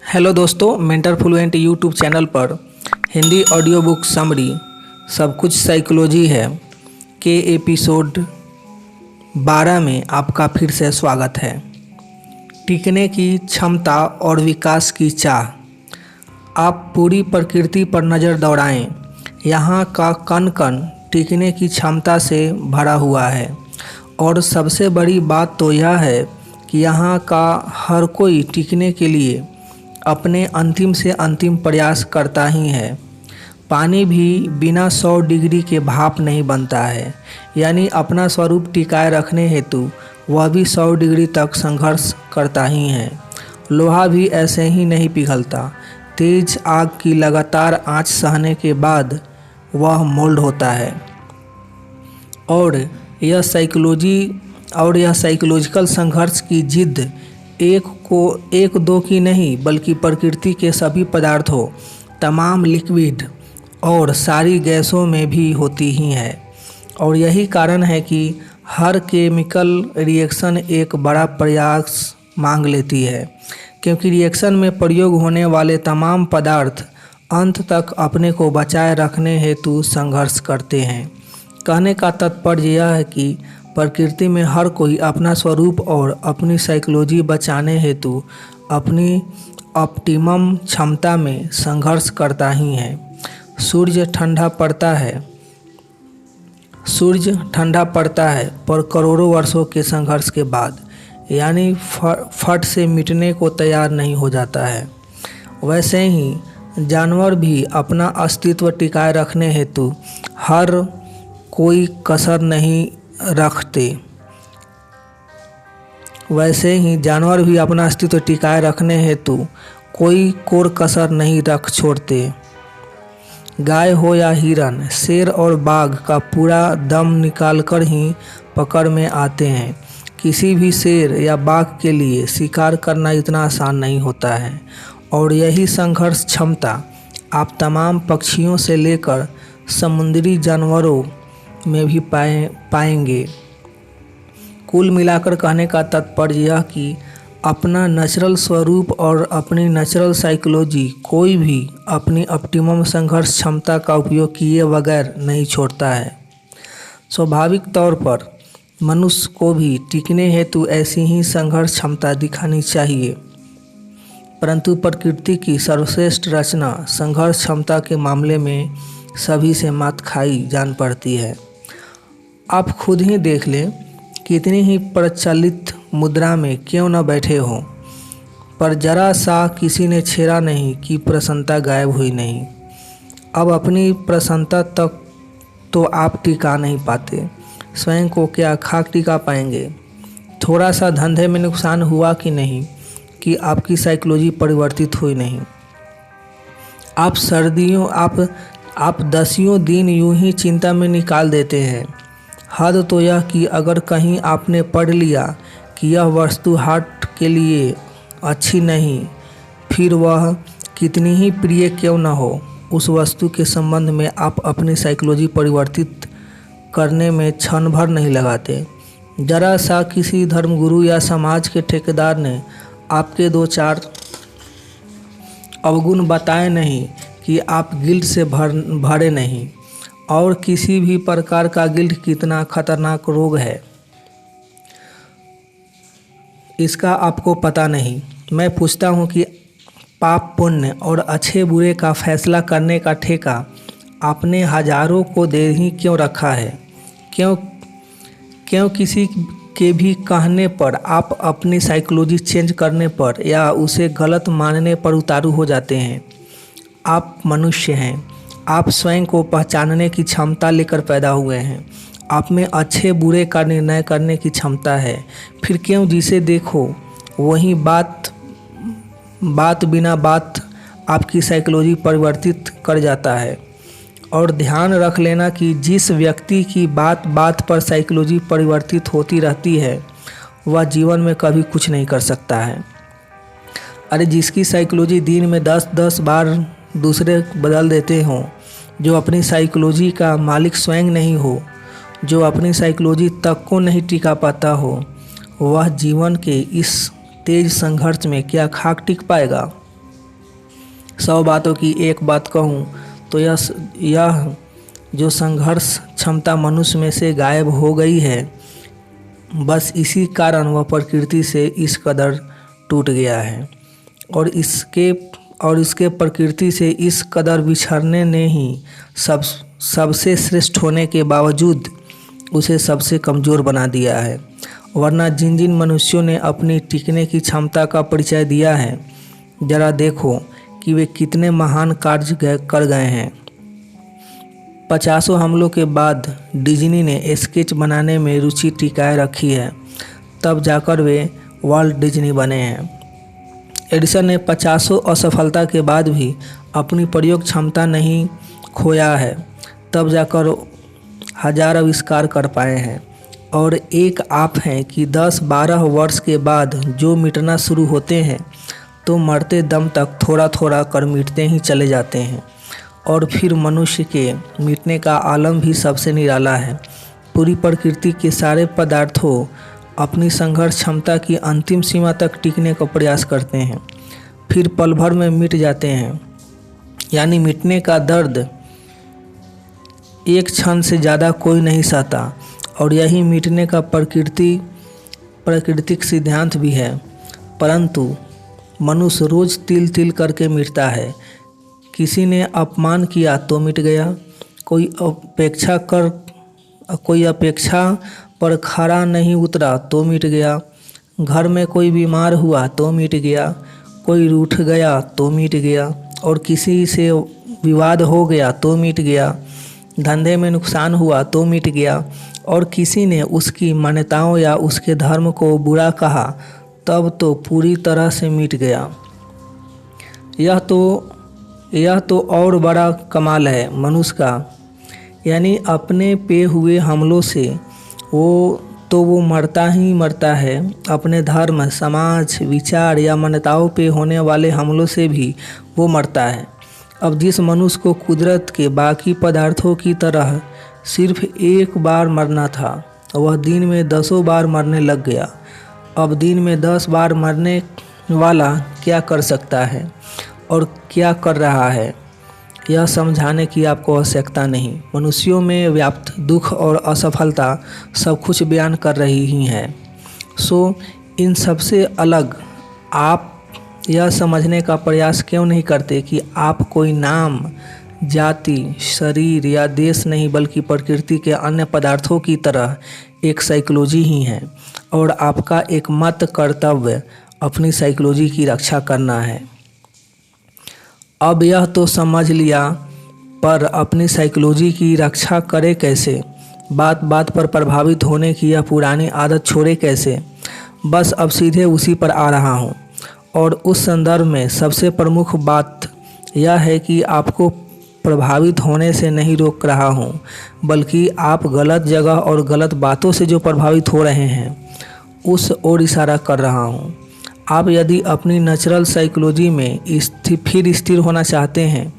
Hello दोस्तों, mentor fluent YouTube channel पर Hindi audio book summary सब कुछ साइकोलॉजी है के एपिसोड 12 में आपका फिर से स्वागत है। टिकने की क्षमता और विकास की चाह। आप पूरी प्रकृति पर नज़र दौड़ाएं, यहाँ का कण कण टिकने की क्षमता से भरा हुआ है और सबसे बड़ी बात तो यह है कि यहाँ का हर कोई टिकने के लिए अपने अंतिम से अंतिम प्रयास करता ही है। पानी भी बिना 100 डिग्री के भाप नहीं बनता है, यानी अपना स्वरूप टिकाए रखने हेतु वह भी 100 डिग्री तक संघर्ष करता ही है। लोहा भी ऐसे ही नहीं पिघलता, तेज आग की लगातार आंच सहने के बाद वह मोल्ड होता है। और यह साइकोलॉजिकल संघर्ष की जिद एक दो की नहीं बल्कि प्रकृति के सभी पदार्थों, तमाम लिक्विड और सारी गैसों में भी होती ही है। और यही कारण है कि हर केमिकल रिएक्शन एक बड़ा प्रयास मांग लेती है, क्योंकि रिएक्शन में प्रयोग होने वाले तमाम पदार्थ अंत तक अपने को बचाए रखने हेतु संघर्ष करते हैं। कहने का तात्पर्य यह है कि प्रकृति में हर कोई अपना स्वरूप और अपनी साइकोलॉजी बचाने हेतु अपनी ऑप्टिमम क्षमता में संघर्ष करता ही है। सूर्य ठंडा पड़ता है पर करोड़ों वर्षों के संघर्ष के बाद, यानी फट से मिटने को तैयार नहीं हो जाता है। वैसे ही जानवर भी अपना अस्तित्व टिकाए रखने हेतु हर कोई कसर नहीं रख छोड़ते। गाय हो या हिरन, शेर और बाघ का पूरा दम निकालकर ही पकड़ में आते हैं। किसी भी शेर या बाघ के लिए शिकार करना इतना आसान नहीं होता है, और यही संघर्ष क्षमता आप तमाम पक्षियों से लेकर समुद्री जानवरों में भी पाएंगे। कुल मिलाकर कहने का तात्पर्य यह कि अपना नेचुरल स्वरूप और अपनी नेचुरल साइकोलॉजी कोई भी अपनी ऑप्टिमम संघर्ष क्षमता का उपयोग किए बगैर नहीं छोड़ता है। स्वाभाविक तौर पर मनुष्य को भी टिकने हेतु ऐसी ही संघर्ष क्षमता दिखानी चाहिए, परंतु प्रकृति की सर्वश्रेष्ठ रचना संघर्ष क्षमता के मामले में सभी से मात खाई जान पड़ती है। आप खुद ही देख लें, कितनी ही प्रचलित मुद्रा में क्यों न बैठे हों, पर जरा सा किसी ने छेड़ा नहीं कि प्रसन्नता गायब हुई नहीं। अब अपनी प्रसन्नता तक तो आप टिका नहीं पाते, स्वयं को क्या खाक टिका पाएंगे। थोड़ा सा धंधे में नुकसान हुआ कि नहीं कि आपकी साइकोलॉजी परिवर्तित हुई नहीं। आप दसियों दिन यूं ही चिंता में निकाल देते हैं। हद तो यह कि अगर कहीं आपने पढ़ लिया कि यह वस्तु हार्ट के लिए अच्छी नहीं, फिर वह कितनी ही प्रिय क्यों न हो, उस वस्तु के संबंध में आप अपनी साइकोलॉजी परिवर्तित करने में क्षण भर नहीं लगाते। जरा सा किसी धर्मगुरु या समाज के ठेकेदार ने आपके 2-4 अवगुण बताए नहीं कि आप गिल्ट से भरे नहीं, और किसी भी प्रकार का गिल्ट कितना खतरनाक रोग है इसका आपको पता नहीं। मैं पूछता हूँ कि पाप पुण्य और अच्छे बुरे का फैसला करने का ठेका आपने हजारों को दे ही क्यों रखा है? क्यों किसी के भी कहने पर आप अपनी साइकोलॉजी चेंज करने पर या उसे गलत मानने पर उतारू हो जाते हैं? आप मनुष्य हैं, आप स्वयं को पहचानने की क्षमता लेकर पैदा हुए हैं। आप में अच्छे बुरे का निर्णय करने की क्षमता है। फिर क्यों जिसे देखो वही बात बिना बात आपकी साइकोलॉजी परिवर्तित कर जाता है। और ध्यान रख लेना कि जिस व्यक्ति की बात बात पर साइकोलॉजी परिवर्तित होती रहती है, वह जीवन में कभी कुछ नहीं कर सकता है। अरे जिसकी साइकोलॉजी दिन में 10-10 बार दूसरे बदल देते हों, जो अपनी साइकोलॉजी का मालिक स्वयं नहीं हो, जो अपनी साइकोलॉजी तक को नहीं टिका पाता हो, वह जीवन के इस तेज संघर्ष में क्या खाक टिक पाएगा? 100 बातों की एक बात कहूँ तो यह जो संघर्ष क्षमता मनुष्य में से गायब हो गई है, बस इसी कारण वह प्रकृति से इस कदर टूट गया है। और इसके प्रकृति से इस कदर बिछड़ने ने ही सबसे श्रेष्ठ होने के बावजूद उसे सबसे कमज़ोर बना दिया है। वरना जिन जिन मनुष्यों ने अपनी टिकने की क्षमता का परिचय दिया है, जरा देखो कि वे कितने महान कार्य कर गए हैं। 50 हमलों के बाद डिज्नी ने स्केच बनाने में रुचि टिकाए रखी है, तब जाकर वे वाल्ट डिज्नी बने हैं। एडिसन ने 50 असफलता के बाद भी अपनी प्रयोग क्षमता नहीं खोया है, तब जाकर 1000 आविष्कार कर पाए हैं। और एक आप हैं कि 10-12 वर्ष के बाद जो मिटना शुरू होते हैं तो मरते दम तक थोड़ा थोड़ा कर मिटते ही चले जाते हैं। और फिर मनुष्य के मिटने का आलम भी सबसे निराला है। पूरी प्रकृति के सारे पदार्थों अपनी संघर्ष क्षमता की अंतिम सीमा तक टिकने का प्रयास करते हैं, फिर पल भर में मिट जाते हैं। यानी मिटने का दर्द एक क्षण से ज़्यादा कोई नहीं सहता, और यही मिटने का प्राकृतिक सिद्धांत भी है। परंतु मनुष्य रोज़ तिल तिल करके मिटता है। किसी ने अपमान किया तो मिट गया, कोई अपेक्षा पर खरा नहीं उतरा तो मिट गया, घर में कोई बीमार हुआ तो मिट गया, कोई रूठ गया तो मिट गया, और किसी से विवाद हो गया तो मिट गया, धंधे में नुकसान हुआ तो मिट गया, और किसी ने उसकी मान्यताओं या उसके धर्म को बुरा कहा तब तो पूरी तरह से मिट गया। यह तो और बड़ा कमाल है मनुष्य का। यानी अपने पे हुए हमलों से वो मरता ही मरता है। अपने धर्म, समाज, विचार या मान्यताओं पे होने वाले हमलों से भी वो मरता है। अब जिस मनुष्य को कुदरत के बाकी पदार्थों की तरह सिर्फ एक बार मरना था, वह दिन में 10 बार मरने लग गया। अब दिन में 10 बार मरने वाला क्या कर सकता है और क्या कर रहा है, यह समझाने की आपको आवश्यकता नहीं। मनुष्यों में व्याप्त दुख और असफलता सब कुछ बयान कर रही ही है। इन सबसे अलग आप यह समझने का प्रयास क्यों नहीं करते कि आप कोई नाम, जाति, शरीर या देश नहीं, बल्कि प्रकृति के अन्य पदार्थों की तरह एक साइकोलॉजी ही है, और आपका एकमात्र कर्तव्य अपनी साइकोलॉजी की रक्षा करना है। अब यह तो समझ लिया, पर अपनी साइकोलॉजी की रक्षा करे कैसे? बात बात पर प्रभावित होने की यह पुरानी आदत छोड़े कैसे? बस अब सीधे उसी पर आ रहा हूँ। और उस संदर्भ में सबसे प्रमुख बात यह है कि आपको प्रभावित होने से नहीं रोक रहा हूँ, बल्कि आप गलत जगह और गलत बातों से जो प्रभावित हो रहे हैं उस ओर इशारा कर रहा हूँ। आप यदि अपनी नेचुरल साइकोलॉजी में फिर स्थिर होना चाहते हैं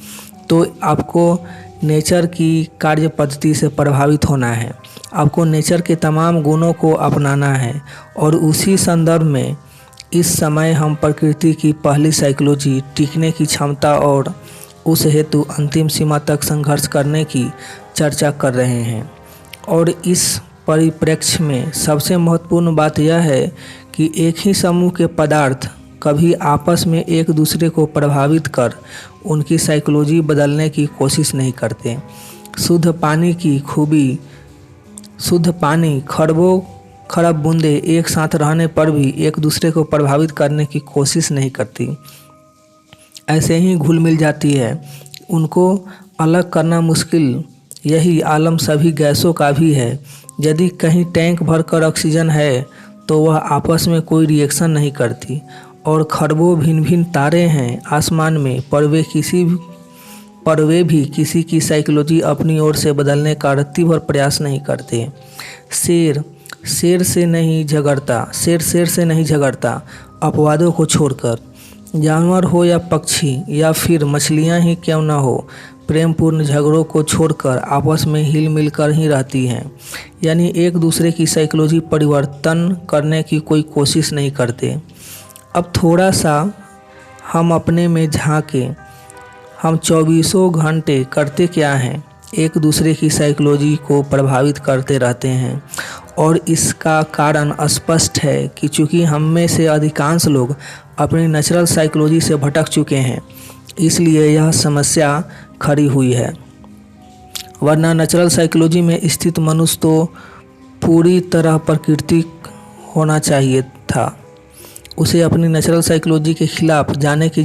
तो आपको नेचर की कार्य पद्धति से प्रभावित होना है। आपको नेचर के तमाम गुणों को अपनाना है। और उसी संदर्भ में इस समय हम प्रकृति की पहली साइकोलॉजी, टिकने की क्षमता और उस हेतु अंतिम सीमा तक संघर्ष करने की चर्चा कर रहे हैं। और इस परिप्रेक्ष्य में सबसे महत्वपूर्ण बात यह है कि एक ही समूह के पदार्थ कभी आपस में एक दूसरे को प्रभावित कर उनकी साइकोलॉजी बदलने की कोशिश नहीं करते। शुद्ध पानी खरबों खरब बूंदे एक साथ रहने पर भी एक दूसरे को प्रभावित करने की कोशिश नहीं करती, ऐसे ही घुल मिल जाती है। उनको अलग करना मुश्किल। यही आलम सभी गैसों का भी है। यदि कहीं टैंक भरकर ऑक्सीजन है तो वह आपस में कोई रिएक्शन नहीं करती। और खरबों भिन्न भिन्न तारे हैं आसमान में, पर वे भी किसी की साइकोलॉजी अपनी ओर से बदलने का रत्ती भर प्रयास नहीं करते। शेर से नहीं झगड़ता अपवादों को छोड़कर। जानवर हो या पक्षी या फिर मछलियां ही क्यों न हो, प्रेमपूर्ण झगड़ों को छोड़कर आपस में हिल मिल कर ही रहती हैं। यानी एक दूसरे की साइकोलॉजी परिवर्तन करने की कोई कोशिश नहीं करते। अब थोड़ा सा हम अपने में झांकें हम चौबीसों घंटे करते क्या हैं, एक दूसरे की साइकोलॉजी को प्रभावित करते रहते हैं। और इसका कारण स्पष्ट है कि चूँकि हम में से अधिकांश लोग अपनी नेचुरल साइकोलॉजी से भटक चुके हैं, इसलिए यह समस्या खड़ी हुई है। वरना नेचुरल साइकोलॉजी में स्थित मनुष्य तो पूरी तरह प्राकृतिक होना चाहिए था। उसे अपनी नेचुरल साइकोलॉजी के खिलाफ जाने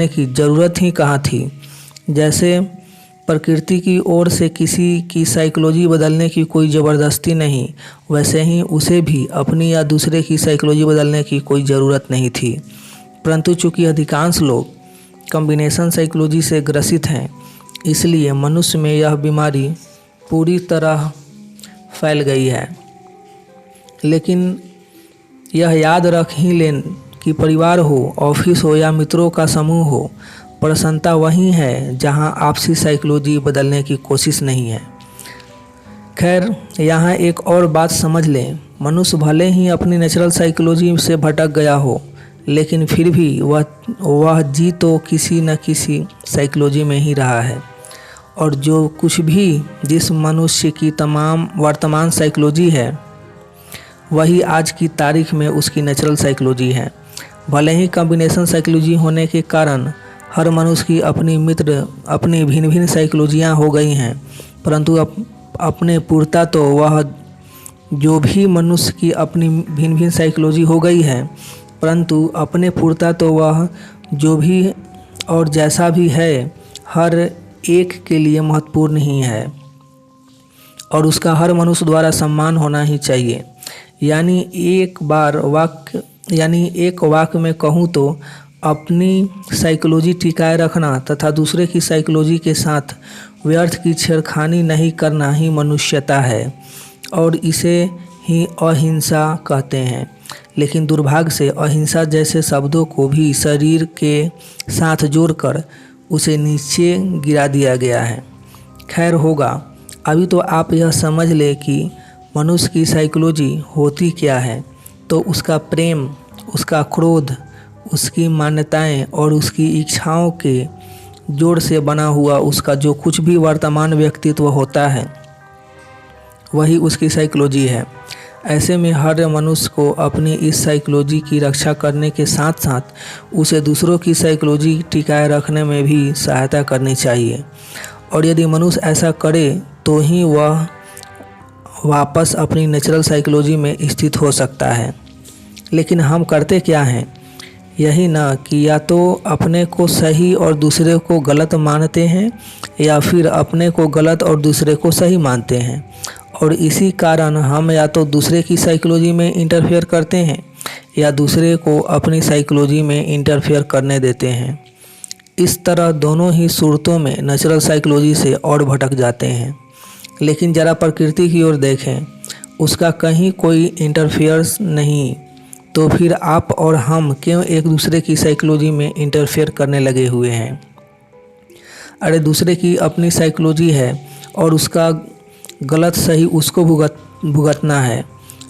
की ज़रूरत ही कहाँ थी। जैसे प्रकृति की ओर से किसी की साइकोलॉजी बदलने की कोई ज़बरदस्ती नहीं, वैसे ही उसे भी अपनी या दूसरे की साइकोलॉजी बदलने की कोई ज़रूरत नहीं थी। परंतु चूँकि अधिकांश लोग कॉम्बिनेशन साइकोलॉजी से ग्रसित हैं, इसलिए मनुष्य में यह बीमारी पूरी तरह फैल गई है। लेकिन यह याद रख ही लें कि परिवार हो, ऑफिस हो या मित्रों का समूह हो, प्रसन्नता वहीं है जहां आपसी साइकोलॉजी बदलने की कोशिश नहीं है। खैर, यहाँ एक और बात समझ लें, मनुष्य भले ही अपनी नेचुरल साइकोलॉजी से भटक गया हो, लेकिन फिर भी वह जी तो किसी न किसी साइकोलॉजी में ही रहा है। और जो कुछ भी जिस मनुष्य की तमाम वर्तमान साइकोलॉजी है, वही आज की तारीख में उसकी नेचुरल साइकोलॉजी है। भले ही कॉम्बिनेशन साइकोलॉजी होने के कारण हर मनुष्य की अपनी भिन्न भिन्न साइकोलॉजियाँ हो गई हैं, परंतु अपने पूर्णता तो वह जो भी मनुष्य की अपनी भिन्न भिन्न साइकोलॉजी हो गई है, परंतु अपने पूर्णता तो वह जो भी और जैसा भी है, हर एक के लिए महत्वपूर्ण ही है और उसका हर मनुष्य द्वारा सम्मान होना ही चाहिए। यानी एक वाक्य में कहूँ तो अपनी साइकोलॉजी टिकाए रखना तथा दूसरे की साइकोलॉजी के साथ व्यर्थ की छेड़खानी नहीं करना ही मनुष्यता है और इसे ही अहिंसा कहते हैं। लेकिन दुर्भाग्य से अहिंसा जैसे शब्दों को भी शरीर के साथ जोड़कर उसे नीचे गिरा दिया गया है। खैर होगा, अभी तो आप यह समझ ले कि मनुष्य की साइकोलॉजी होती क्या है, तो उसका प्रेम, उसका क्रोध, उसकी मान्यताएं और उसकी इच्छाओं के जोड़ से बना हुआ उसका जो कुछ भी वर्तमान व्यक्तित्व होता है, वही उसकी साइकोलॉजी है। ऐसे में हर मनुष्य को अपनी इस साइकोलॉजी की रक्षा करने के साथ साथ उसे दूसरों की साइकोलॉजी टिकाए रखने में भी सहायता करनी चाहिए। और यदि मनुष्य ऐसा करे तो ही वह वापस अपनी नेचुरल साइकोलॉजी में स्थित हो सकता है। लेकिन हम करते क्या हैं? यही ना कि या तो अपने को सही और दूसरे को गलत मानते हैं, या फिर अपने को गलत और दूसरे को सही मानते हैं। और इसी कारण हम या तो दूसरे की साइकोलॉजी में इंटरफेयर करते हैं या दूसरे को अपनी साइकोलॉजी में इंटरफेयर करने देते हैं। इस तरह दोनों ही सूरतों में नेचुरल साइकोलॉजी से और भटक जाते हैं। लेकिन ज़रा प्रकृति की ओर देखें, उसका कहीं कोई इंटरफेयर्स नहीं, तो फिर आप और हम क्यों एक दूसरे की साइकोलॉजी में इंटरफेयर करने लगे हुए हैं? अरे दूसरे की अपनी साइकोलॉजी है और उसका गलत सही उसको भुगतना है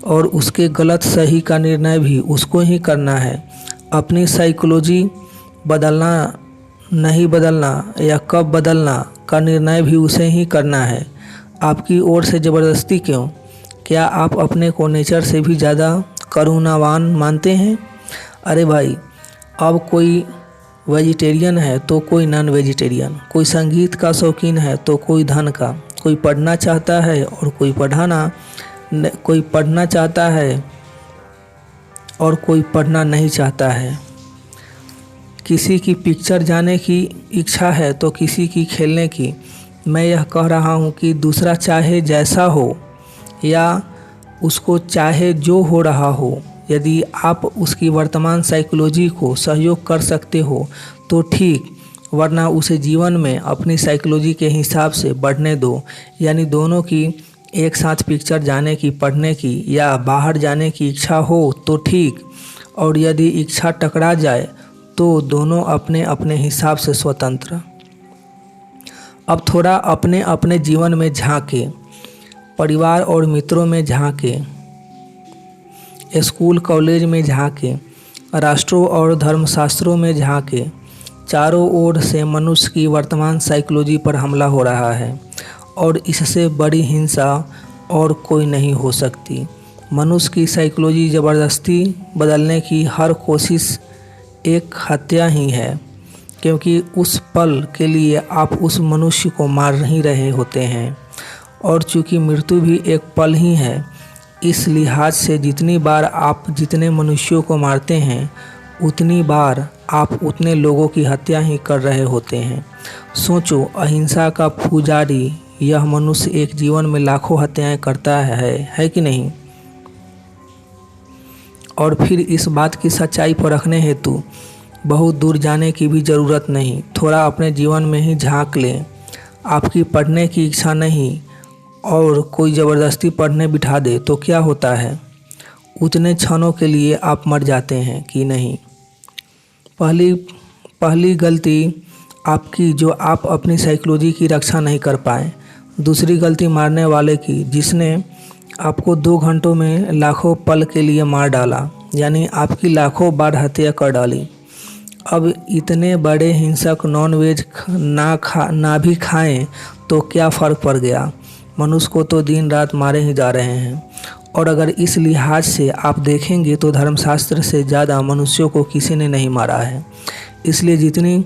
और उसके गलत सही का निर्णय भी उसको ही करना है। अपनी साइकोलॉजी बदलना नहीं बदलना या कब बदलना का निर्णय भी उसे ही करना है। आपकी ओर से ज़बरदस्ती क्यों? क्या आप अपने को नेचर से भी ज़्यादा करुणावान मानते हैं? अरे भाई, अब कोई वेजिटेरियन है तो कोई नॉन वेजिटेरियन, कोई संगीत का शौकीन है तो कोई धन का, कोई पढ़ना चाहता है और कोई पढ़ना चाहता है और कोई पढ़ना नहीं चाहता है। किसी की पिक्चर जाने की इच्छा है तो किसी की खेलने की। मैं यह कह रहा हूँ कि दूसरा चाहे जैसा हो या उसको चाहे जो हो रहा हो, यदि आप उसकी वर्तमान साइकोलॉजी को सहयोग कर सकते हो तो ठीक, वरना उसे जीवन में अपनी साइकोलॉजी के हिसाब से बढ़ने दो। यानी दोनों की एक साथ पिक्चर जाने की, पढ़ने की या बाहर जाने की इच्छा हो तो ठीक, और यदि इच्छा टकरा जाए तो दोनों अपने अपने हिसाब से स्वतंत्र। अब थोड़ा अपने अपने जीवन में झांके, परिवार और मित्रों में झांके, स्कूल कॉलेज में झांके, राष्ट्रों और धर्मशास्त्रों में झांके, चारों ओर से मनुष्य की वर्तमान साइकोलॉजी पर हमला हो रहा है और इससे बड़ी हिंसा और कोई नहीं हो सकती। मनुष्य की साइकोलॉजी ज़बरदस्ती बदलने की हर कोशिश एक हत्या ही है, क्योंकि उस पल के लिए आप उस मनुष्य को मार ही रहे होते हैं। और चूँकि मृत्यु भी एक पल ही है, इस लिहाज से जितनी बार आप जितने मनुष्यों को मारते हैं, उतनी बार आप उतने लोगों की हत्या ही कर रहे होते हैं। सोचो, अहिंसा का पुजारी यह मनुष्य एक जीवन में लाखों हत्याएं करता है कि नहीं? और फिर इस बात की सच्चाई परखने हेतु बहुत दूर जाने की भी ज़रूरत नहीं, थोड़ा अपने जीवन में ही झांक लें। आपकी पढ़ने की इच्छा नहीं और कोई ज़बरदस्ती पढ़ने बिठा दे तो क्या होता है? उतने क्षणों के लिए आप मर जाते हैं कि नहीं? पहली गलती आपकी जो आप अपनी साइकोलॉजी की रक्षा नहीं कर पाए। दूसरी गलती मारने वाले की, जिसने आपको 2 घंटों में लाखों पल के लिए मार डाला, यानी आपकी लाखों बार हत्या कर डाली। अब इतने बड़े हिंसक नॉनवेज ना भी खाएं तो क्या फ़र्क पड़ गया? मनुष्य को तो दिन रात मारे ही जा रहे हैं। और अगर इस लिहाज से आप देखेंगे तो धर्मशास्त्र से ज़्यादा मनुष्यों को किसी ने नहीं मारा है। इसलिए जितनी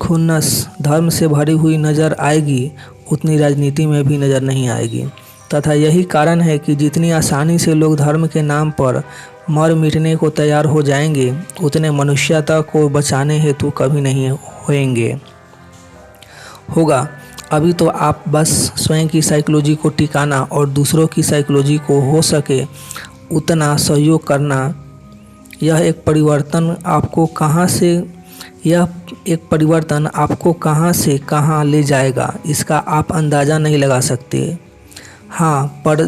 खुन्नस धर्म से भरी हुई नज़र आएगी, उतनी राजनीति में भी नज़र नहीं आएगी। तथा यही कारण है कि जितनी आसानी से लोग धर्म के नाम पर मर मिटने को तैयार हो जाएंगे, उतने मनुष्यता को बचाने हेतु कभी नहीं होगा। अभी तो आप बस स्वयं की साइकोलॉजी को टिकाना और दूसरों की साइकोलॉजी को हो सके उतना सहयोग करना, यह एक परिवर्तन आपको कहाँ से कहाँ ले जाएगा, इसका आप अंदाज़ा नहीं लगा सकते। हाँ, पर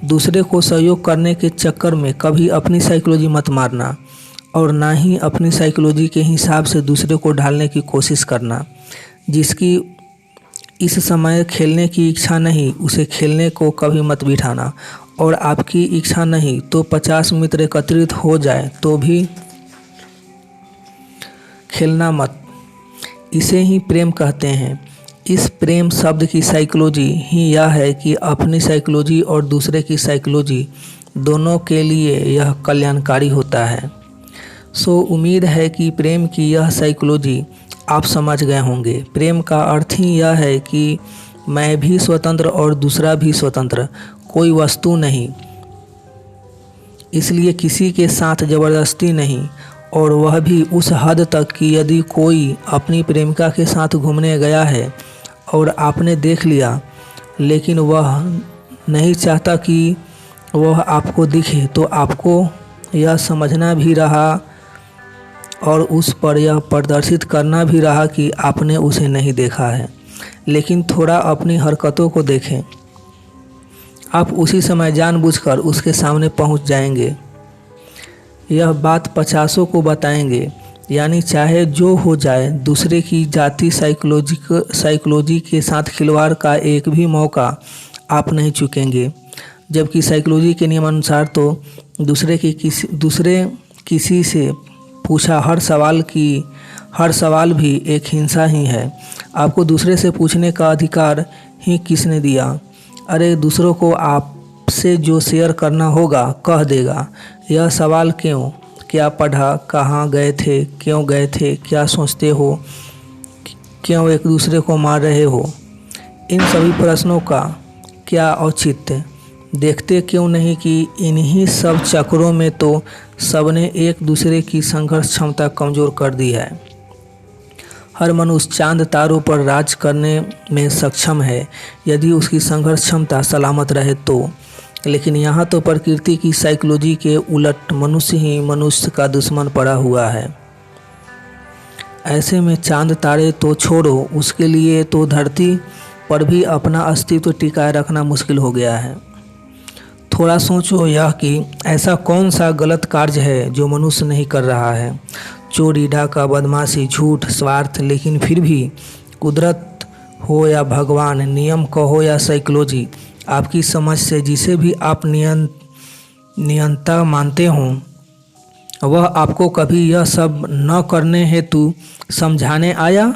दूसरे को सहयोग करने के चक्कर में कभी अपनी साइकोलॉजी मत मारना और ना ही अपनी साइकोलॉजी के हिसाब से दूसरे को ढालने की कोशिश करना। जिसकी इस समय खेलने की इच्छा नहीं, उसे खेलने को कभी मत बिठाना। और आपकी इच्छा नहीं तो 50 मित्र एकत्रित हो जाए तो भी खेलना मत। इसे ही प्रेम कहते हैं। इस प्रेम शब्द की साइकोलॉजी ही यह है कि अपनी साइकोलॉजी और दूसरे की साइकोलॉजी दोनों के लिए यह कल्याणकारी होता है। सो उम्मीद है कि प्रेम की यह साइकोलॉजी आप समझ गए होंगे। प्रेम का अर्थ ही यह है कि मैं भी स्वतंत्र और दूसरा भी स्वतंत्र, कोई वस्तु नहीं, इसलिए किसी के साथ ज़बरदस्ती नहीं, और वह भी उस हद तक कि यदि कोई अपनी प्रेमिका के साथ घूमने गया है और आपने देख लिया, लेकिन वह नहीं चाहता कि वह आपको दिखे, तो आपको यह समझना भी रहा और उस पर यह प्रदर्शित करना भी रहा कि आपने उसे नहीं देखा है। लेकिन थोड़ा अपनी हरकतों को देखें, आप उसी समय जानबूझकर उसके सामने पहुंच जाएंगे। यह बात 50 को बताएंगे, यानी चाहे जो हो जाए, दूसरे की जाति साइकोलॉजी के साथ खिलवाड़ का एक भी मौका आप नहीं चूकेंगे। जबकि साइकोलॉजी के नियमानुसार तो दूसरे किसी से पूछा हर सवाल भी एक हिंसा ही है। आपको दूसरे से पूछने का अधिकार ही किसने दिया? अरे, दूसरों को आपसे जो शेयर करना होगा कह देगा। यह सवाल क्यों? क्या पढ़ा? कहाँ गए थे? क्यों गए थे? क्या सोचते हो? क्यों एक दूसरे को मार रहे हो? इन सभी प्रश्नों का क्या औचित्य? देखते क्यों नहीं कि इन्हीं सब चक्रों में तो सबने एक दूसरे की संघर्ष क्षमता कमज़ोर कर दी है। हर मनुष्य चांद तारों पर राज करने में सक्षम है यदि उसकी संघर्ष क्षमता सलामत रहे तो। लेकिन यहाँ तो प्रकृति की साइकोलॉजी के उलट मनुष्य ही मनुष्य का दुश्मन पड़ा हुआ है। ऐसे में चांद तारे तो छोड़ो, उसके लिए तो धरती पर भी अपना अस्तित्व टिकाए रखना मुश्किल हो गया है। थोड़ा सोचो यह कि ऐसा कौन सा गलत कार्य है जो मनुष्य नहीं कर रहा है। चोरी, डाका, बदमाशी, झूठ, स्वार्थ, लेकिन फिर भी कुदरत हो या भगवान, नियम कहो या साइकोलॉजी, आपकी समझ से जिसे भी आप नियंता मानते हों, वह आपको कभी यह सब न करने हेतु समझाने आया?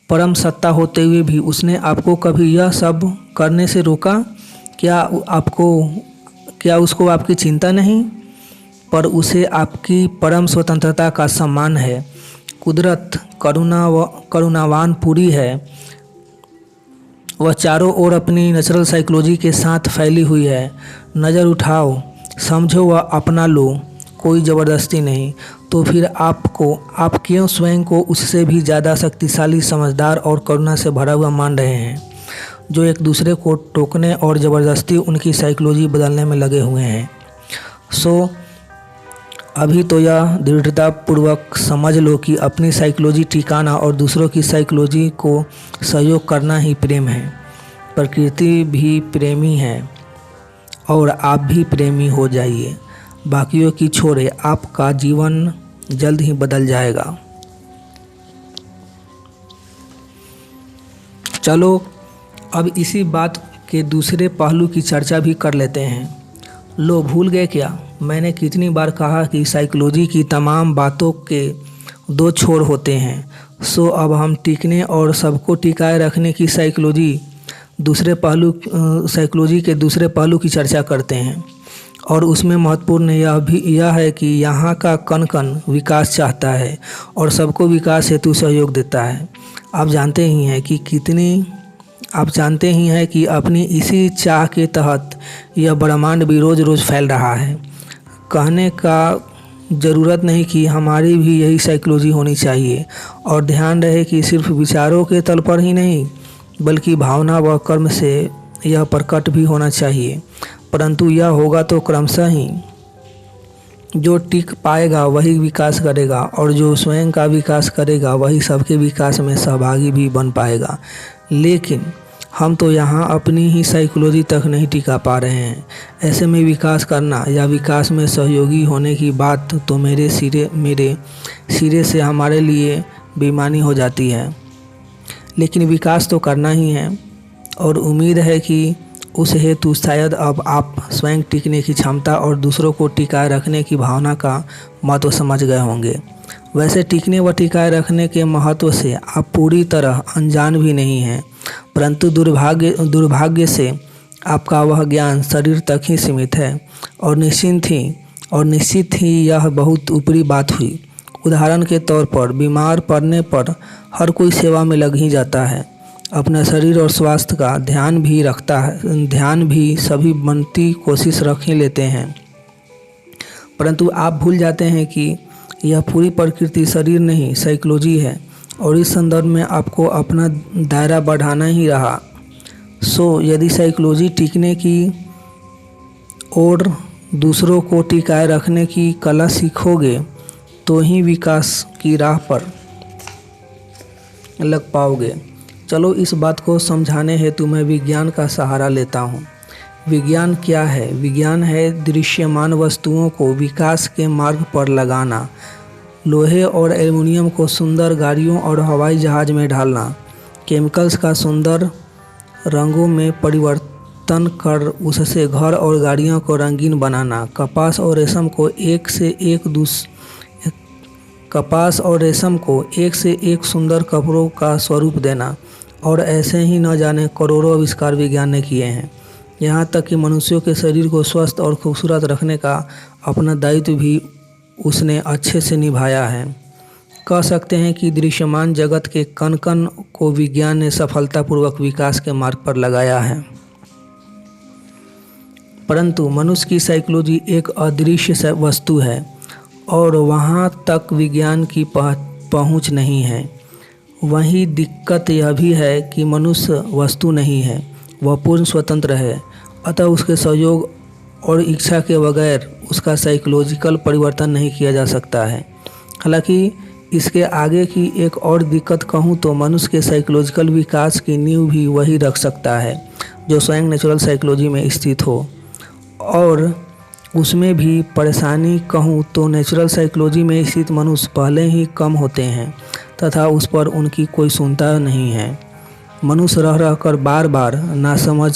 परम सत्ता होते हुए भी उसने आपको कभी यह सब करने से रोका? क्या उसको आपकी चिंता नहीं? पर उसे आपकी परम स्वतंत्रता का सम्मान है। कुदरत करुणावान पूरी है। वह चारों ओर अपनी नेचुरल साइकोलॉजी के साथ फैली हुई है। नज़र उठाओ, समझो व अपना लो, कोई ज़बरदस्ती नहीं। तो फिर आप क्यों स्वयं को उससे भी ज़्यादा शक्तिशाली, समझदार और करुणा से भरा हुआ मान रहे हैं, जो एक दूसरे को टोकने और ज़बरदस्ती उनकी साइकोलॉजी बदलने में लगे हुए हैं? अभी तो यह दृढ़तापूर्वक समझ लो कि अपनी साइकोलॉजी ठिकाना और दूसरों की साइकोलॉजी को सहयोग करना ही प्रेम है। प्रकृति भी प्रेमी है और आप भी प्रेमी हो जाइए। बाकियों की छोड़े, आपका जीवन जल्द ही बदल जाएगा। चलो अब इसी बात के दूसरे पहलू की चर्चा भी कर लेते हैं। लो, भूल गए क्या? मैंने कितनी बार कहा कि साइकोलॉजी की तमाम बातों के दो छोर होते हैं। अब हम टिकने और सबको टिकाए रखने की साइकोलॉजी के दूसरे पहलू की चर्चा करते हैं। और उसमें महत्वपूर्ण यह है कि यहाँ का कण कण विकास चाहता है और सबको विकास हेतु सहयोग देता है। आप जानते ही हैं कि अपनी इसी चाह के तहत यह ब्रह्मांड भी रोज़ रोज़ फैल रहा है। कहने का ज़रूरत नहीं कि हमारी भी यही साइकोलॉजी होनी चाहिए। और ध्यान रहे कि सिर्फ विचारों के तल पर ही नहीं, बल्कि भावना व कर्म से यह प्रकट भी होना चाहिए। परंतु यह होगा तो क्रमशः ही। जो टिक पाएगा वही विकास करेगा, और जो स्वयं का विकास करेगा वही सबके विकास में सहभागी भी बन पाएगा। लेकिन हम तो यहाँ अपनी ही साइकोलॉजी तक नहीं टिका पा रहे हैं। ऐसे में विकास करना या विकास में सहयोगी होने की बात तो मेरे सिरे से हमारे लिए बेईमानी हो जाती है। लेकिन विकास तो करना ही है, और उम्मीद है कि उस हेतु शायद अब आप स्वयं टिकने की क्षमता और दूसरों को टिकाए रखने की भावना का महत्व समझ गए होंगे। वैसे टिकने व टिकाए रखने के महत्व से आप पूरी तरह अनजान भी नहीं हैं, परंतु दुर्भाग्य से आपका वह ज्ञान शरीर तक ही सीमित है। और निश्चित ही यह बहुत ऊपरी बात हुई। उदाहरण के तौर पर, बीमार पड़ने पर हर कोई सेवा में लग ही जाता है, अपने शरीर और स्वास्थ्य का ध्यान भी सभी बनती कोशिश रख ही लेते हैं। परंतु आप भूल जाते हैं कि यह पूरी प्रकृति शरीर नहीं, साइकोलॉजी है, और इस संदर्भ में आपको अपना दायरा बढ़ाना ही रहा। यदि साइकोलॉजी टिकने की और दूसरों को टिकाए रखने की कला सीखोगे तो ही विकास की राह पर लग पाओगे। चलो इस बात को समझाने हेतु मैं विज्ञान का सहारा लेता हूँ। विज्ञान क्या है? विज्ञान है दृश्यमान वस्तुओं को विकास के मार्ग पर लगाना, लोहे और एल्युमिनियम को सुंदर गाड़ियों और हवाई जहाज में ढालना, केमिकल्स का सुंदर रंगों में परिवर्तन कर उससे घर और गाड़ियों को रंगीन बनाना, कपास और रेशम को एक से एक सुंदर कपड़ों का स्वरूप देना, और ऐसे ही न जाने करोड़ों आविष्कार विज्ञान ने किए हैं। यहाँ तक कि मनुष्यों के शरीर को स्वस्थ और खूबसूरत रखने का अपना दायित्व भी उसने अच्छे से निभाया है। कह सकते हैं कि दृश्यमान जगत के कण कण को विज्ञान ने सफलतापूर्वक विकास के मार्ग पर लगाया है। परंतु मनुष्य की साइकोलॉजी एक अदृश्य वस्तु है, और वहाँ तक विज्ञान की पहुँच नहीं है। वही दिक्कत यह भी है कि मनुष्य वस्तु नहीं है, वह पूर्ण स्वतंत्र है। अतः उसके सहयोग और इच्छा के बगैर उसका साइकोलॉजिकल परिवर्तन नहीं किया जा सकता है। हालांकि इसके आगे की एक और दिक्कत कहूँ तो मनुष्य के साइकोलॉजिकल विकास की नींव भी वही रख सकता है जो स्वयं नेचुरल साइकोलॉजी में स्थित हो। और उसमें भी परेशानी कहूँ तो नेचुरल साइकोलॉजी में स्थित मनुष्य पहले ही कम होते हैं तथा उस पर उनकी कोई सुनता नहीं है। मनुष्य रह कर बार बार नासमझ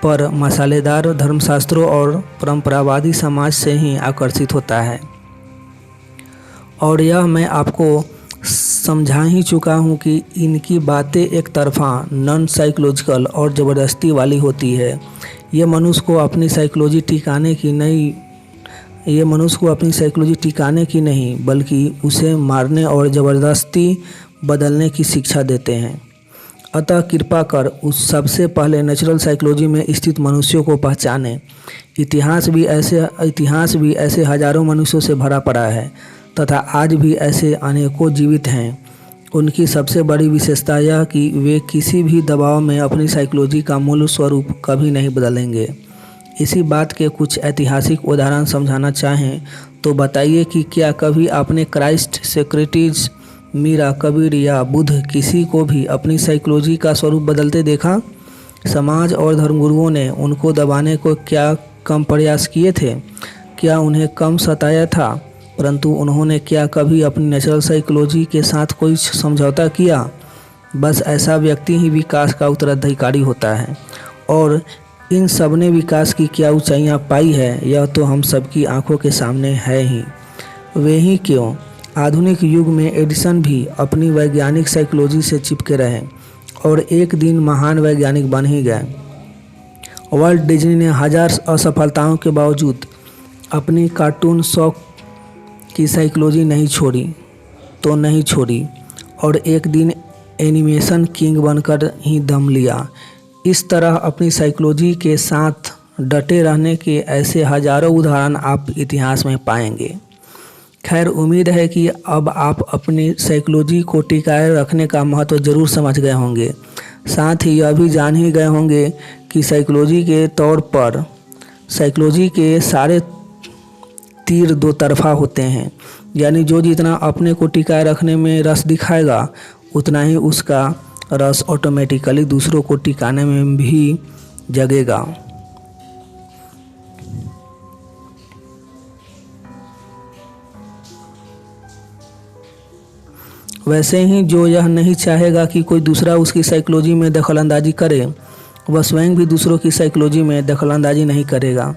पर मसालेदार धर्मशास्त्रों और परंपरावादी समाज से ही आकर्षित होता है। और यह मैं आपको समझा ही चुका हूँ कि इनकी बातें एक तरफा नॉन साइकोलॉजिकल और ज़बरदस्ती वाली होती है। ये मनुष्य को अपनी साइकोलॉजी टिकाने की नहीं बल्कि उसे मारने और ज़बरदस्ती बदलने की शिक्षा देते हैं। अतः कृपा कर उस सबसे पहले नेचुरल साइकोलॉजी में स्थित मनुष्यों को पहचानें। इतिहास भी ऐसे हजारों मनुष्यों से भरा पड़ा है तथा आज भी ऐसे अनेकों जीवित हैं। उनकी सबसे बड़ी विशेषता यह कि वे किसी भी दबाव में अपनी साइकोलॉजी का मूल स्वरूप कभी नहीं बदलेंगे। इसी बात के कुछ ऐतिहासिक उदाहरण समझाना चाहें तो बताइए कि क्या कभी आपने क्राइस्ट, सोक्रेटिस, मीरा, कबीर या बुद्ध किसी को भी अपनी साइकोलॉजी का स्वरूप बदलते देखा? समाज और धर्मगुरुओं ने उनको दबाने को क्या कम प्रयास किए थे? क्या उन्हें कम सताया था? परंतु उन्होंने क्या कभी अपनी नेचुरल साइकोलॉजी के साथ कोई समझौता किया? बस ऐसा व्यक्ति ही विकास का उत्तराधिकारी होता है। और इन सब ने विकास की क्या ऊंचाइयां पाई है यह तो हम सबकी आंखों के सामने है ही। वे ही क्यों, आधुनिक युग में एडिसन भी अपनी वैज्ञानिक साइकोलॉजी से चिपके रहे और एक दिन महान वैज्ञानिक बन ही गए। वाल्ट डिज्नी ने हजार असफलताओं के बावजूद अपनी कार्टून शौक की साइकोलॉजी नहीं छोड़ी और एक दिन एनिमेशन किंग बनकर ही दम लिया। इस तरह अपनी साइकोलॉजी के साथ डटे रहने के ऐसे हजारों उदाहरण आप इतिहास में पाएंगे। खैर, उम्मीद है कि अब आप अपनी साइकोलॉजी को टिकाए रखने का महत्व जरूर समझ गए होंगे। साथ ही यह भी जान ही गए होंगे कि साइकोलॉजी के तौर पर साइकोलॉजी के सारे तीर दो तरफा होते हैं, यानी जो जितना अपने को टिकाए रखने में रस दिखाएगा उतना ही उसका रस ऑटोमेटिकली दूसरों को टिकाने में भी जगेगा। वैसे ही जो यह नहीं चाहेगा कि कोई दूसरा उसकी साइकोलॉजी में दखलंदाजी करे, वह स्वयं भी दूसरों की साइकोलॉजी में दखलंदाजी नहीं करेगा।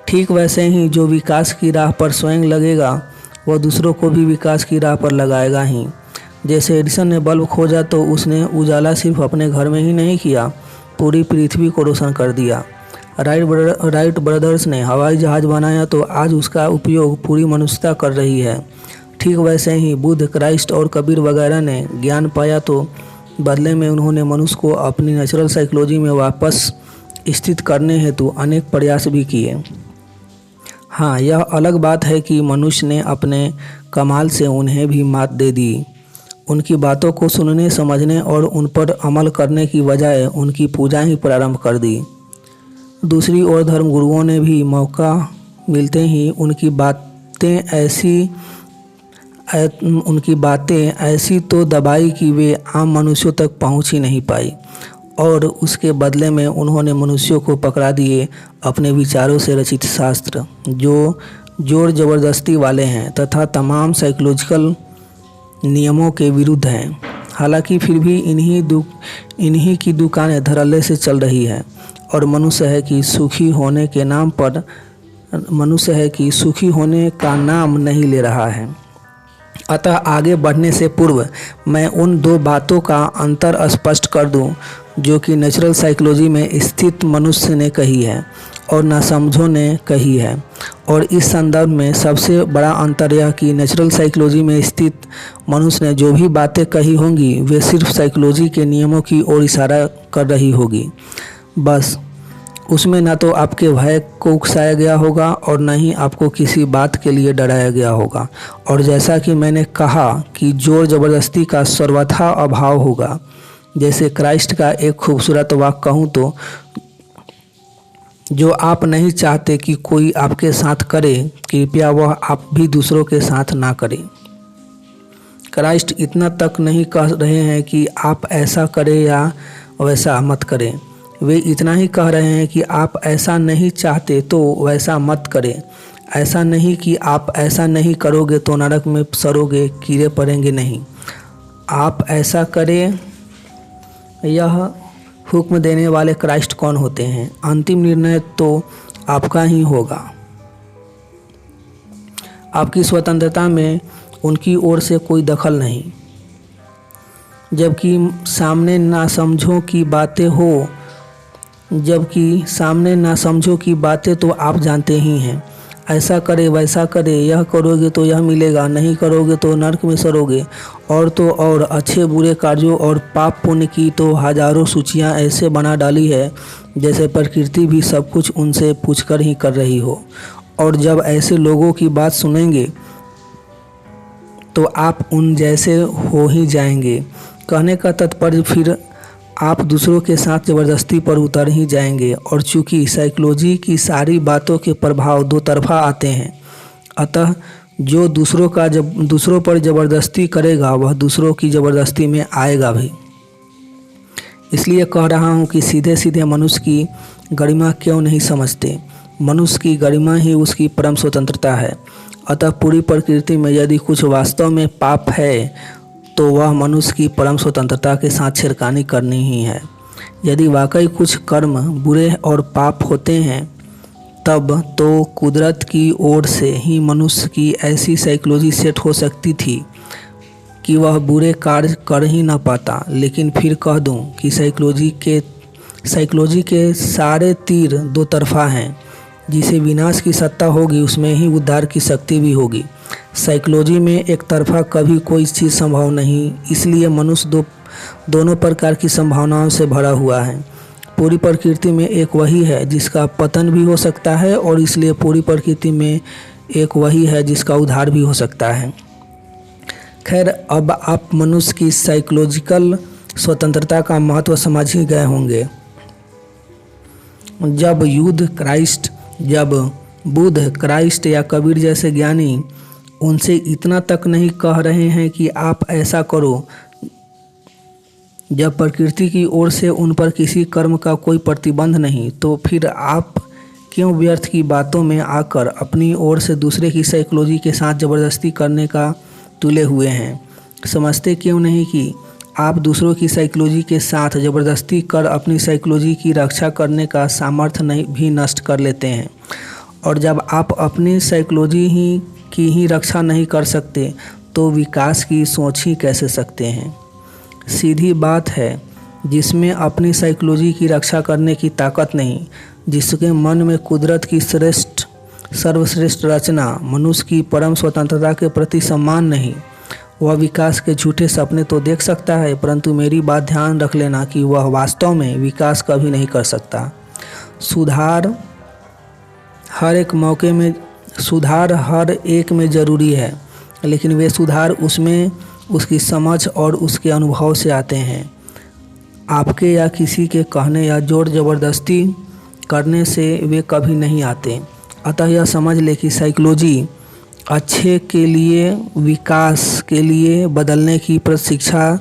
ठीक वैसे ही जो विकास की राह पर स्वयं लगेगा वह दूसरों को भी विकास की राह पर लगाएगा ही। जैसे एडिसन ने बल्ब खोजा तो उसने उजाला सिर्फ अपने घर में ही नहीं किया, पूरी पृथ्वी को रोशन कर दिया। राइट ब्रदर्स ने हवाई जहाज़ बनाया तो आज उसका उपयोग पूरी मनुष्यता कर रही है। ठीक वैसे ही बुद्ध, क्राइस्ट और कबीर वगैरह ने ज्ञान पाया तो बदले में उन्होंने मनुष्य को अपनी नेचुरल साइकोलॉजी में वापस स्थित करने हेतु अनेक प्रयास भी किए। हाँ, यह अलग बात है कि मनुष्य ने अपने कमाल से उन्हें भी मात दे दी। उनकी बातों को सुनने, समझने और उन पर अमल करने की बजाय उनकी पूजा ही प्रारंभ कर दी। दूसरी ओर धर्मगुरुओं ने भी मौका मिलते ही उनकी बातें ऐसी तो दबाई कि वे आम मनुष्यों तक पहुंच ही नहीं पाई और उसके बदले में उन्होंने मनुष्यों को पकड़ा दिए अपने विचारों से रचित शास्त्र जो जोर ज़बरदस्ती वाले हैं तथा तमाम साइकोलॉजिकल नियमों के विरुद्ध हैं। हालांकि फिर भी इन्हीं की दुकानें धड़ल्ले से चल रही है और मनुष्य है कि सुखी होने का नाम नहीं ले रहा है। अतः आगे बढ़ने से पूर्व मैं उन दो बातों का अंतर स्पष्ट कर दूं जो कि नेचुरल साइकोलॉजी में स्थित मनुष्य ने कही है और नासमझों ने कही है। और इस संदर्भ में सबसे बड़ा अंतर यह कि नेचुरल साइकोलॉजी में स्थित मनुष्य ने जो भी बातें कही होंगी वे सिर्फ साइकोलॉजी के नियमों की ओर इशारा कर रही होगी। बस उसमें ना तो आपके भय को उकसाया गया होगा और न ही आपको किसी बात के लिए डराया गया होगा। और जैसा कि मैंने कहा कि जोर ज़बरदस्ती का सर्वथा अभाव होगा। जैसे क्राइस्ट का एक खूबसूरत वाक्य कहूँ तो, जो आप नहीं चाहते कि कोई आपके साथ करे, कृपया वह आप भी दूसरों के साथ ना करें। क्राइस्ट इतना तक नहीं कह रहे हैं कि आप ऐसा करें या वैसा मत करें, वे इतना ही कह रहे हैं कि आप ऐसा नहीं चाहते तो वैसा मत करें। ऐसा नहीं कि आप ऐसा नहीं करोगे तो नरक में सड़ोगे, कीड़े पड़ेंगे, नहीं, आप ऐसा करें, यह हुक्म देने वाले क्राइस्ट कौन होते हैं? अंतिम निर्णय तो आपका ही होगा। आपकी स्वतंत्रता में उनकी ओर से कोई दखल नहीं। जबकि सामने नासमझों की बातें तो आप जानते ही हैं। ऐसा करे वैसा करे, यह करोगे तो यह मिलेगा, नहीं करोगे तो नरक में सड़ोगे। और तो और अच्छे बुरे कार्यों और पाप पुण्य की तो हजारों सूचियाँ ऐसे बना डाली है जैसे प्रकृति भी सब कुछ उनसे पूछकर ही कर रही हो। और जब ऐसे लोगों की बात सुनेंगे तो आप उन जैसे हो ही जाएंगे। कहने का तात्पर्य फिर आप दूसरों के साथ ज़बरदस्ती पर उतर ही जाएंगे। और चूँकि साइकोलॉजी की सारी बातों के प्रभाव दो तरफा आते हैं, अतः जो दूसरों पर ज़बरदस्ती करेगा वह दूसरों की ज़बरदस्ती में आएगा भी। इसलिए कह रहा हूँ कि सीधे सीधे मनुष्य की गरिमा क्यों नहीं समझते। मनुष्य की गरिमा ही उसकी परम स्वतंत्रता है। अतः पूरी प्रकृति में यदि कुछ वास्तव में पाप है तो वह मनुष्य की परम स्वतंत्रता के साथ छेड़खानी करनी ही है। यदि वाकई कुछ कर्म बुरे और पाप होते हैं तब तो कुदरत की ओर से ही मनुष्य की ऐसी साइकोलॉजी सेट हो सकती थी कि वह बुरे कार्य कर ही ना पाता। लेकिन फिर कह दूं कि साइकोलॉजी के सारे तीर दो तरफा हैं। जिसे विनाश की सत्ता होगी उसमें ही उद्धार की शक्ति भी होगी। साइकोलॉजी में एक तरफा कभी कोई चीज़ संभव नहीं। इसलिए मनुष्य दोनों प्रकार की संभावनाओं से भरा हुआ है। पूरी प्रकृति में एक वही है जिसका पतन भी हो सकता है और इसलिए पूरी प्रकृति में एक वही है जिसका उद्धार भी हो सकता है। खैर, अब आप मनुष्य की साइकोलॉजिकल स्वतंत्रता का महत्व समझ ही गए होंगे। जब बुद्ध, क्राइस्ट या कबीर जैसे ज्ञानी उनसे इतना तक नहीं कह रहे हैं कि आप ऐसा करो, जब प्रकृति की ओर से उन पर किसी कर्म का कोई प्रतिबंध नहीं, तो फिर आप क्यों व्यर्थ की बातों में आकर अपनी ओर से दूसरे की साइकोलॉजी के साथ ज़बरदस्ती करने का तुले हुए हैं? समझते क्यों नहीं कि आप दूसरों की साइकोलॉजी के साथ ज़बरदस्ती कर अपनी साइकोलॉजी की रक्षा करने का सामर्थ्य भी नष्ट कर लेते हैं? और जब आप अपनी साइकोलॉजी की ही रक्षा नहीं कर सकते तो विकास की सोच ही कैसे सकते हैं? सीधी बात है, जिसमें अपनी साइकोलॉजी की रक्षा करने की ताकत नहीं, जिसके मन में कुदरत की सर्वश्रेष्ठ रचना, मनुष्य की परम स्वतंत्रता के प्रति सम्मान नहीं, वह विकास के झूठे सपने तो देख सकता है, परंतु मेरी बात ध्यान रख लेना कि वह वास्तव में विकास कभी नहीं कर सकता। सुधार हर एक में ज़रूरी है, लेकिन वे सुधार उसमें उसकी समझ और उसके अनुभव से आते हैं। आपके या किसी के कहने या जोर ज़बरदस्ती करने से वे कभी नहीं आते। अतः यह समझ ले कि साइकोलॉजी अच्छे के लिए, विकास के लिए बदलने की प्रशिक्षा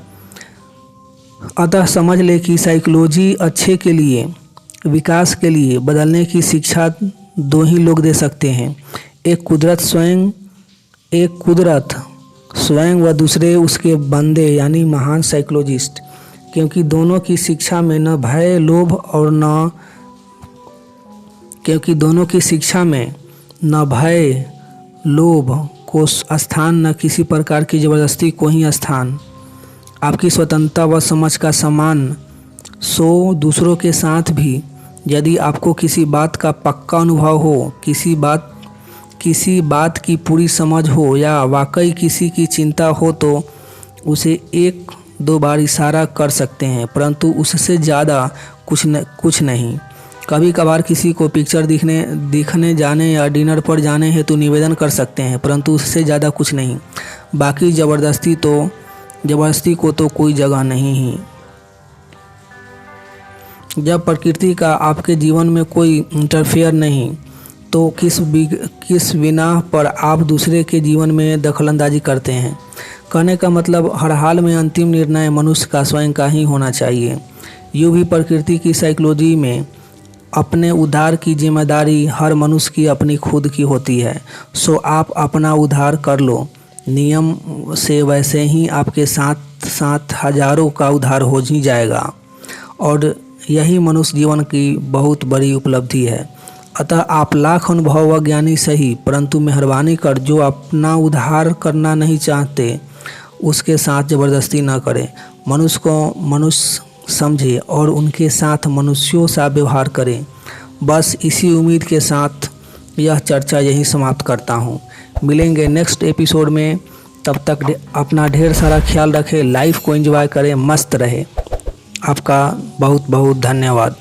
अच्छे के लिए, विकास के लिए बदलने की शिक्षा दो ही लोग दे सकते हैं, एक कुदरत स्वयं व दूसरे उसके बंदे यानी महान साइकोलॉजिस्ट। क्योंकि दोनों की शिक्षा में न भय लोभ को स्थान, न किसी प्रकार की ज़बरदस्ती को ही स्थान। आपकी स्वतंत्रता व समझ का सम्मान सो दूसरों के साथ भी। यदि आपको किसी बात का पक्का अनुभव हो, किसी बात की पूरी समझ हो या वाकई किसी की चिंता हो तो उसे एक दो बार इशारा कर सकते हैं, परंतु उससे ज़्यादा कुछ नहीं। कभी कभार किसी को पिक्चर दिखने जाने या डिनर पर जाने हेतु निवेदन कर सकते हैं, परंतु उससे ज़्यादा कुछ नहीं। बाकी ज़बरदस्ती को तो कोई जगह नहीं ही। जब प्रकृति का आपके जीवन में कोई इंटरफेयर नहीं तो किस बिना पर आप दूसरे के जीवन में दखलंदाजी करते हैं? कहने का मतलब, हर हाल में अंतिम निर्णय मनुष्य का स्वयं का ही होना चाहिए। यूँ भी प्रकृति की साइकोलॉजी में अपने उद्धार की जिम्मेदारी हर मनुष्य की अपनी खुद की होती है। सो आप अपना उद्धार कर लो नियम से, वैसे ही आपके साथ साथ हजारों का उद्धार हो ही जाएगा। और यही मनुष्य जीवन की बहुत बड़ी उपलब्धि है। अतः आप लाख अनुभव ज्ञानी सही, परंतु मेहरबानी कर जो अपना उद्धार करना नहीं चाहते उसके साथ ज़बरदस्ती न करें। मनुष्य को मनुष्य समझे और उनके साथ मनुष्यों सा व्यवहार करें। बस इसी उम्मीद के साथ यह चर्चा यहीं समाप्त करता हूँ। मिलेंगे नेक्स्ट एपिसोड में, तब तक अपना ढेर सारा ख्याल रखें, लाइफ को एंजॉय करें, मस्त रहे। आपका बहुत बहुत धन्यवाद।